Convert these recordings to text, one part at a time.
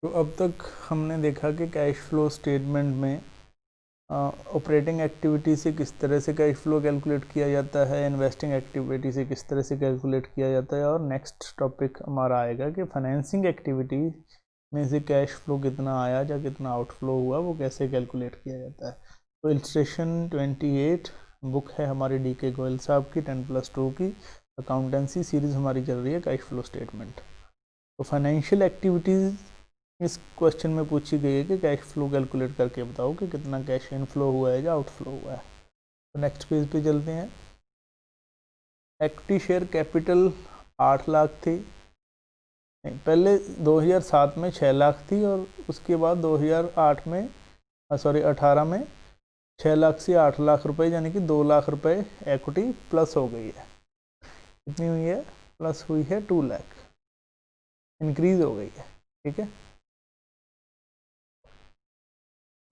तो अब तक हमने देखा कि कैश फ्लो स्टेटमेंट में ऑपरेटिंग एक्टिविटी से किस तरह से कैश फ्लो कैलकुलेट किया जाता है, इन्वेस्टिंग एक्टिविटी से किस तरह से कैलकुलेट किया जाता है, और नेक्स्ट टॉपिक हमारा आएगा कि फाइनेंसिंग एक्टिविटी में से कैश फ्लो कितना आया या कितना आउटफ्लो हुआ वो कैसे कैलकुलेट किया जाता है। तो इलस्ट्रेशन 28 बुक है हमारी डी.के. गोयल साहब की 10+2 की अकाउंटेंसी सीरीज़ हमारी चल रही है कैश फ्लो स्टेटमेंट। तो फाइनेंशियल एक्टिविटीज़ इस क्वेश्चन में पूछी गई है कि कैश फ्लो कैलकुलेट करके बताओ कि कितना कैश इनफ्लो हुआ है या आउटफ्लो हुआ है। तो नेक्स्ट पेज पे चलते हैं। इक्विटी शेयर कैपिटल 8 लाख थी, नहीं पहले 2007 में 6 लाख थी और उसके बाद 2008 में 18 में 6 लाख से 8 लाख रुपए यानी कि 2 लाख रुपए इक्विटी प्लस हो गई है। कितनी हुई है? प्लस हुई है 2 लाख, इंक्रीज हो गई है। ठीक है,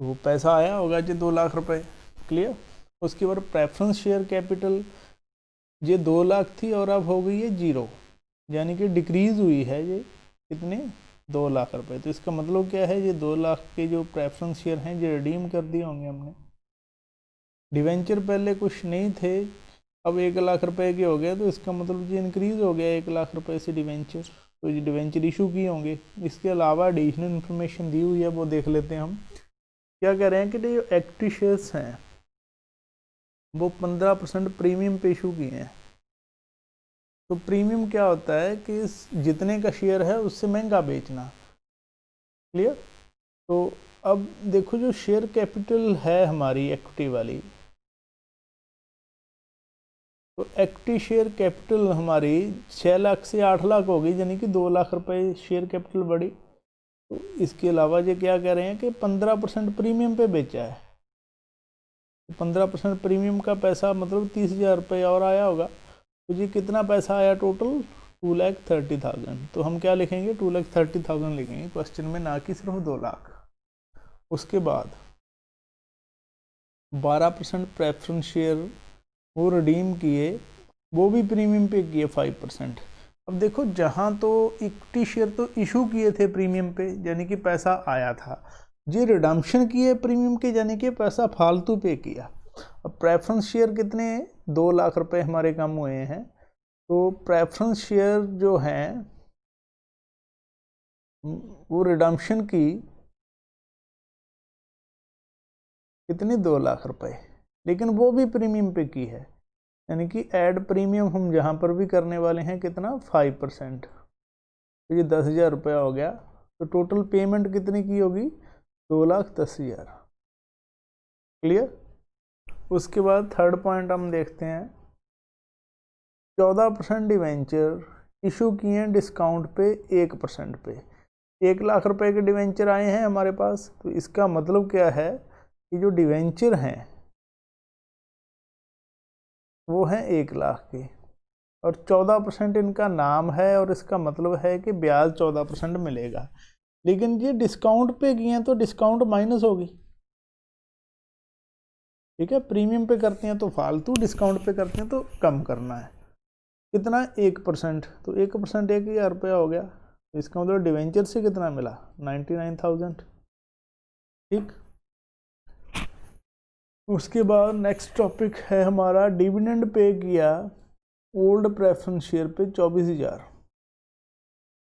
वो पैसा आया होगा जी 2 लाख रुपए, क्लियर। उसके बाद प्रेफरेंस शेयर कैपिटल ये 2 लाख थी और अब हो गई है 0, यानी कि डिक्रीज हुई है ये कितने 2 लाख रुपए। तो इसका मतलब क्या है, ये 2 लाख के जो प्रेफरेंस शेयर हैं ये रिडीम कर दिए होंगे हमने। डिवेंचर पहले कुछ नहीं थे, अब 1 लाख रुपए के हो गए, तो इसका मतलब ये इंक्रीज हो गया 1 लाख रुपए से डिवेंचर, तो ये डिवेंचर इशू किए होंगे। इसके अलावा एडिशनल इन्फॉर्मेशन दी हुई है, वो देख लेते हैं हम। क्या कह रहे हैं कि जो इक्विटी शेयर्स हैं वो 15% प्रीमियम पे इशू किए हैं। तो प्रीमियम क्या होता है कि जितने का शेयर है उससे महंगा बेचना, क्लियर। तो अब देखो जो शेयर कैपिटल है हमारी इक्विटी वाली, तो इक्विटी शेयर कैपिटल हमारी 6 लाख से 8 लाख हो गई, यानी कि 2 लाख रुपए शेयर कैपिटल बढ़ी। तो इसके अलावा ये क्या कह रहे हैं कि 15% प्रीमियम पे बेचा है, 15% प्रीमियम का पैसा मतलब 30,000 रुपये और आया होगा। तो जी कितना पैसा आया टोटल? 2,30,000। तो हम क्या लिखेंगे? 2,30,000 लिखेंगे क्वेश्चन में, ना कि सिर्फ 2 लाख। उसके बाद 12% प्रेफरेंस शेयर वो रिडीम किए, वो भी प्रीमियम पे किए 5%। अब देखो जहाँ तो इक्विटी शेयर तो इशू किए थे प्रीमियम पे, यानी कि पैसा आया था, ये रिडम्पशन किए प्रीमियम के, यानी कि पैसा फालतू पे किया। अब प्रेफरेंस शेयर कितने? 2 लाख रुपए हमारे कम हुए हैं। तो प्रेफरेंस शेयर जो हैं वो रिडम्पशन की कितनी? 2 लाख रुपए, लेकिन वो भी प्रीमियम पे की है, यानी कि ऐड प्रीमियम हम जहाँ पर भी करने वाले हैं कितना? 5%। तो ये 10,000 रुपया हो गया। तो टोटल पेमेंट कितनी की होगी? 2,10,000, क्लियर। उसके बाद थर्ड पॉइंट हम देखते हैं, 14% डिवेंचर इशू किए हैं डिस्काउंट पे 1% पे। 1 लाख रुपए के डिवेंचर आए हैं हमारे पास, तो इसका मतलब क्या है कि जो डिवेंचर हैं वो हैं 1 लाख के, और 14% इनका नाम है, और इसका मतलब है कि ब्याज 14% मिलेगा। लेकिन ये डिस्काउंट पे किए हैं तो डिस्काउंट माइनस होगी, ठीक है। प्रीमियम पे करते हैं तो फालतू, डिस्काउंट पे करते हैं तो कम करना है। कितना? 1%। तो 1% 1,000 रुपया हो गया। तो इसका मतलब डिवेंचर से कितना मिला? 99,000, ठीक। उसके बाद नेक्स्ट टॉपिक है हमारा, डिविडेंड पे किया ओल्ड प्रेफरेंस शेयर पे 24,000।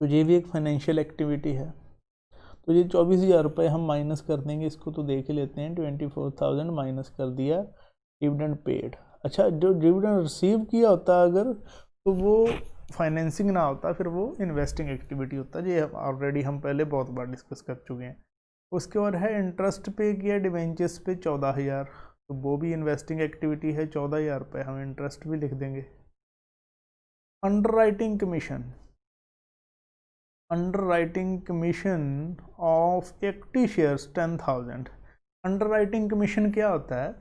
तो ये भी एक फाइनेंशियल एक्टिविटी है। तो ये 24,000 रुपये हम माइनस कर देंगे, इसको तो देख ही लेते हैं। 24,000 माइनस कर दिया डिविडेंड पेड। अच्छा, जो डिविडेंड रिसीव किया होता अगर, तो वो फाइनेंसिंग ना होता, फिर वो इन्वेस्टिंग एक्टिविटी होता। ये ऑलरेडी हम पहले बहुत बार डिस्कस कर चुके हैं। उसके बाद है इंटरेस्ट पे किया डिवेंचर्स पे 14,000, तो वो भी इन्वेस्टिंग एक्टिविटी है। 14,000 रुपये हम इंटरेस्ट भी लिख देंगे। Underwriting commission, underwriting commission of equity shares 10,000। Underwriting commission क्या होता है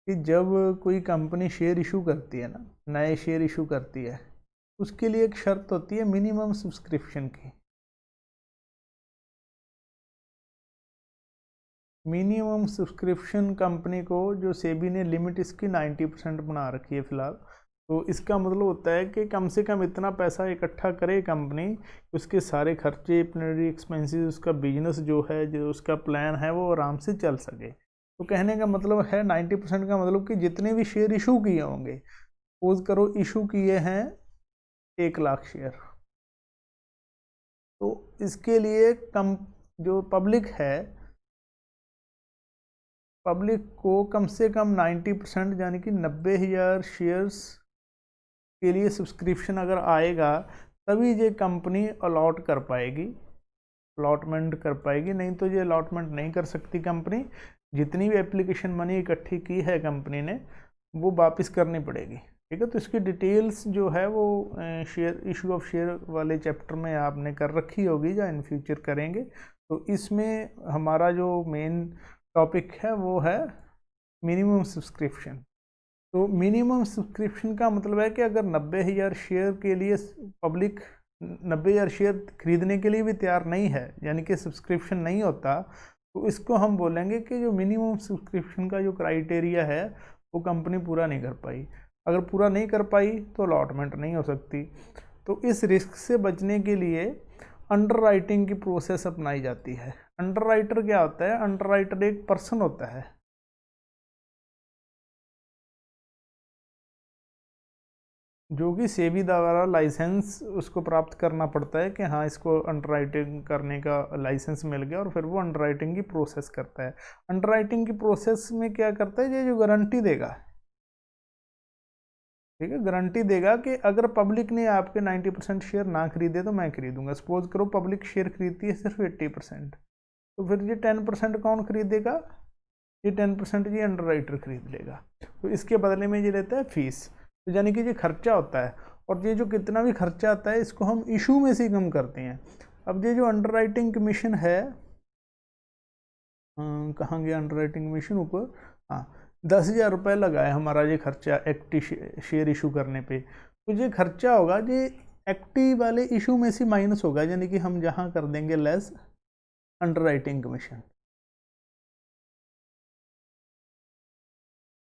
कि जब कोई कंपनी शेयर इशू करती है ना, नए शेयर इशू करती है, उसके लिए एक शर्त होती है मिनिमम सब्सक्रिप्शन की। मिनिमम सब्सक्रिप्शन कंपनी को जो सेबी ने लिमिट इसकी 90% बना रखी है फिलहाल, तो इसका मतलब होता है कि कम से कम इतना पैसा इकट्ठा करे कंपनी, उसके सारे खर्चे, प्लेनरी एक्सपेंसेस, उसका बिजनेस जो है, जो उसका प्लान है, वो आराम से चल सके। तो कहने का मतलब है 90% का मतलब कि जितने भी शेयर इशू किए होंगे, सपोज करो इशू किए हैं 1 लाख शेयर, तो इसके लिए जो पब्लिक है, पब्लिक को कम से कम 90% यानी कि 90,000 शेयर्स के लिए सब्सक्रिप्शन अगर आएगा, तभी ये कंपनी अलॉट कर पाएगी, अलॉटमेंट कर पाएगी, नहीं तो ये अलॉटमेंट नहीं कर सकती कंपनी। जितनी भी एप्लीकेशन मनी इकट्ठी की है कंपनी ने, वो वापस करनी पड़ेगी, ठीक है। तो इसकी डिटेल्स जो है वो शेयर इशू ऑफ शेयर वाले चैप्टर में आपने कर रखी होगी या इन फ्यूचर करेंगे। तो इसमें हमारा जो मेन टॉपिक है वो है मिनिमम सब्सक्रिप्शन। तो मिनिमम सब्सक्रिप्शन का मतलब है कि अगर 90,000 शेयर के लिए पब्लिक 90,000 शेयर खरीदने के लिए भी तैयार नहीं है, यानी कि सब्सक्रिप्शन नहीं होता, तो इसको हम बोलेंगे कि जो मिनिमम सब्सक्रिप्शन का जो क्राइटेरिया है वो कंपनी पूरा नहीं कर पाई। अगर पूरा नहीं कर पाई तो अलॉटमेंट नहीं हो सकती। तो इस रिस्क से बचने के लिए अंडरराइटिंग की प्रोसेस अपनाई जाती है। अंडरराइटर क्या होता है? अंडरराइटर एक पर्सन होता है जो कि सेबी द्वारा लाइसेंस उसको प्राप्त करना पड़ता है कि हाँ, इसको अंडरराइटिंग करने का लाइसेंस मिल गया, और फिर वो अंडरराइटिंग की प्रोसेस करता है। अंडरराइटिंग की प्रोसेस में क्या करता है? ये जो गारंटी देगा, ठीक है, गारंटी देगा कि अगर पब्लिक ने आपके 90% शेयर ना खरीदे तो मैं खरीदूंगा। सपोज करो पब्लिक शेयर खरीदती है सिर्फ 80%, तो फिर ये 10% कौन खरीदेगा? ये 10% ये अंडरराइटर खरीद लेगा। तो इसके बदले में ये लेता है फीस। तो यानी कि ये खर्चा होता है, और ये जो कितना भी खर्चा आता है इसको हम इशू में से कम करते हैं। अब ये जो अंडरराइटिंग कमीशन है, कहाँ गया अंडरराइटिंग कमीशन? ऊपर, हाँ, 10,000 रुपये लगा है हमारा ये खर्चा एक्टिव शेयर इशू करने पे। तो ये खर्चा होगा, ये एक्टिव वाले इशू में से माइनस होगा, यानी कि हम जहाँ कर देंगे लेस अंडरराइटिंग कमीशन,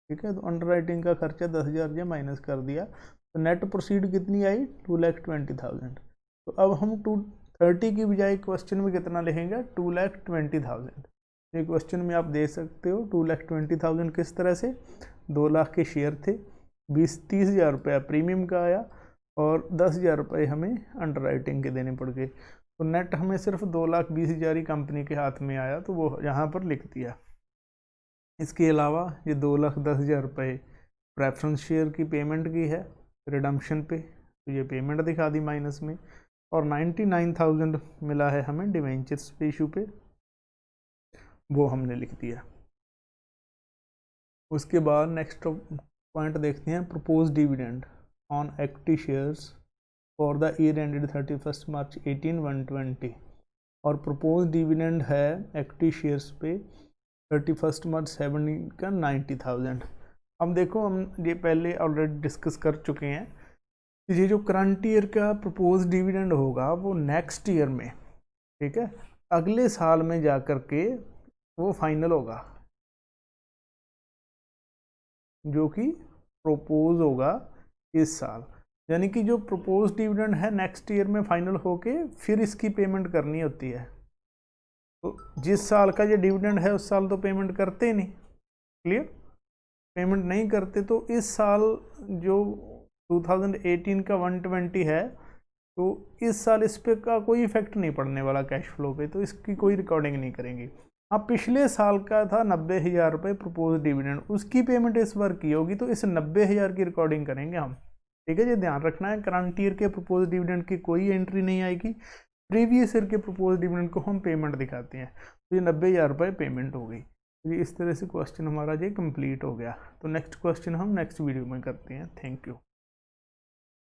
ठीक है। तो अंडरराइटिंग का खर्चा 10,000 ये माइनस कर दिया, तो नेट प्रोसीड कितनी आई? 2,20,000। तो अब हम 230 की बजाय क्वेश्चन में कितना लिखेंगे? 2,20,000। ये क्वेश्चन में आप देख सकते हो 2,20,000 किस तरह से? 2 लाख के शेयर थे, 30,000 रुपया प्रीमियम का आया, और 10,000 रुपये हमें अंडरराइटिंग के देने पड़ गए। तो नेट हमें सिर्फ 2,20,000 ही कंपनी के हाथ में आया, तो वो यहाँ पर लिख दिया। इसके अलावा ये 2,10,000 रुपये प्रेफरेंस शेयर की पेमेंट की है रिडम्पशन पे, तो ये पेमेंट दिखा दी माइनस में, और 99,000 मिला है हमें डिवेंचर्स पे इशू पे, वो हमने लिख दिया। उसके बाद नेक्स्ट पॉइंट देखते हैं, propose dividend on active shares for the year ended 31 मार्च 18/120, और प्रपोज डिविडेंड है एक्टिव शेयर्स पे 31 मार्च 17 का 90,000। अब देखो, हम ये पहले ऑलरेडी डिस्कस कर चुके हैं, ये जो करंट ईयर का प्रपोज डिविडेंड होगा वो नेक्स्ट ईयर में, ठीक है, अगले साल में जा कर के वो फाइनल होगा, जो कि प्रपोज होगा इस साल। यानी कि जो प्रपोज डिविडेंड है नेक्स्ट ईयर में फाइनल होके फिर इसकी पेमेंट करनी होती है। तो जिस साल का ये डिविडेंड है उस साल तो पेमेंट करते नहीं, क्लियर, पेमेंट नहीं करते। तो इस साल जो 2018 का 120 है, तो इस साल इस पे का कोई इफेक्ट नहीं पड़ने वाला कैश फ्लो पे, तो इसकी कोई रिकॉर्डिंग नहीं करेंगे। हाँ, पिछले साल का था 90,000 रुपये प्रपोज डिविडेंड, उसकी पेमेंट इस बार की होगी, तो इस 90,000 की रिकॉर्डिंग करेंगे हम, ठीक है। ये ध्यान रखना है, करंट ईयर के प्रपोज डिविडेंड की कोई एंट्री नहीं आएगी, प्रीवियस ईयर के प्रपोज डिविडेंड को हम पेमेंट दिखाते हैं। तो ये 90,000 रुपये पेमेंट हो गई। तो ये इस तरह से क्वेश्चन हमारा ये कंप्लीट हो गया। तो नेक्स्ट क्वेश्चन हम नेक्स्ट वीडियो में करते हैं। Thank you.